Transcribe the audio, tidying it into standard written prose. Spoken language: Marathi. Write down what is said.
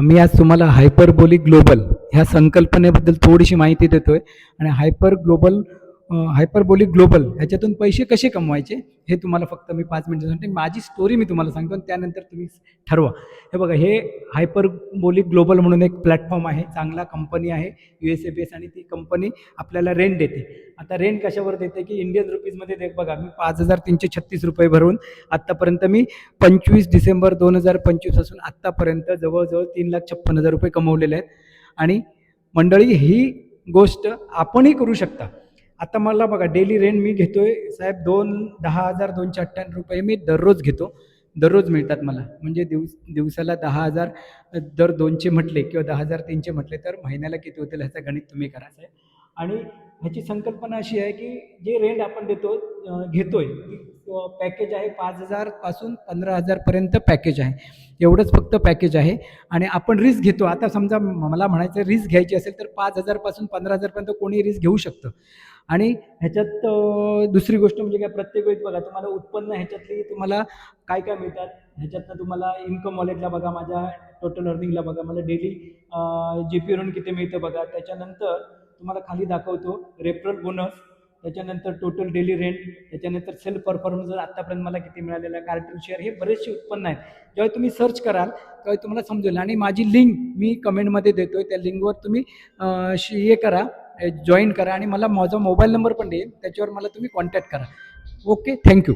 मी आज तुम्हाला हायपरबोलिक ग्लोबल ह्या संकल्पनेबद्दल थोडीशी माहिती देतोय आणि हायपरबोलिक ग्लोबल ह्याच्यातून पैसे कसे कमवायचे हे तुम्हाला फक्त मी 5 मिनिटं सांगते. माझी स्टोरी मी तुम्हाला सांगतो आणि त्यानंतर तुम्ही ठरवा. हे बघा, हे हायपरबोलिक ग्लोबल म्हणून एक प्लॅटफॉर्म आहे, चांगला कंपनी आहे, USA बेस, आणि ती कंपनी आपल्याला रेंट देते. आता रेंट कशावर देते की इंडियन रुपीजमध्ये दे. बघा, मी 5,336 रुपये भरून आत्तापर्यंत मी 25 डिसेंबर 2025 पासून आत्तापर्यंत जवळजवळ 3,56,000 रुपये कमवलेले आहेत. आणि मंडळी, ही गोष्ट आपणही करू शकता. आता मला बघा, डेली रेंट मी घेतोय साहेब 10,298 रुपये मी दररोज घेतो. दररोज मिळतात मला, म्हणजे दिवसाला 10,000 दर 2चे म्हटले किंवा 10,300 म्हटले तर महिन्याला किती होतील ह्याचं गणित तुम्ही करायचं आहे. आणि ह्याची संकल्पना अशी आहे की जे रेंट आपण घेतोय पॅकेज आहे 5,000 पासून 15,000 पर्यंत पॅकेज आहे. एवढंच फक्त पॅकेज आहे. आणि आपण रिस्क घेतो. आता समजा मला म्हणायचं रिस्क घ्यायची असेल तर 5,000 पासून 15,000 पर्यंत कोणी रिस्क घेऊ शकतं. आणि ह्याच्यात दुसरी गोष्ट म्हणजे काय, प्रत्येक वेळेस बघा तुम्हाला उत्पन्न ह्याच्यातली तुम्हाला काय काय मिळतात. ह्याच्यातनं तुम्हाला इन्कम वॉलेटला बघा, माझ्या टोटल अर्निंगला बघा, मला डेली GP वरून किती मिळतं बघा. त्याच्यानंतर तुम्हाला खाली दाखवतो रेफरल बोनस, त्याच्यानंतर टोटल डेली रेंट, त्याच्यानंतर सेल्फ परफॉर्मन्स आत्तापर्यंत मला किती मिळालेलं आहे, कार्टून शेअर, हे बरेचसे उत्पन्न आहेत. जेव्हा तुम्ही सर्च कराल तेव्हा तुम्हाला समजेल. आणि माझी लिंक मी कमेंटमध्ये देतोय, त्या लिंकवर तुम्ही हे करा, जॉईन करा, आणि मला माझा मोबाईल नंबर पण देईल, त्याच्यावर मला तुम्ही कॉन्टॅक्ट करा. Okay, thank you.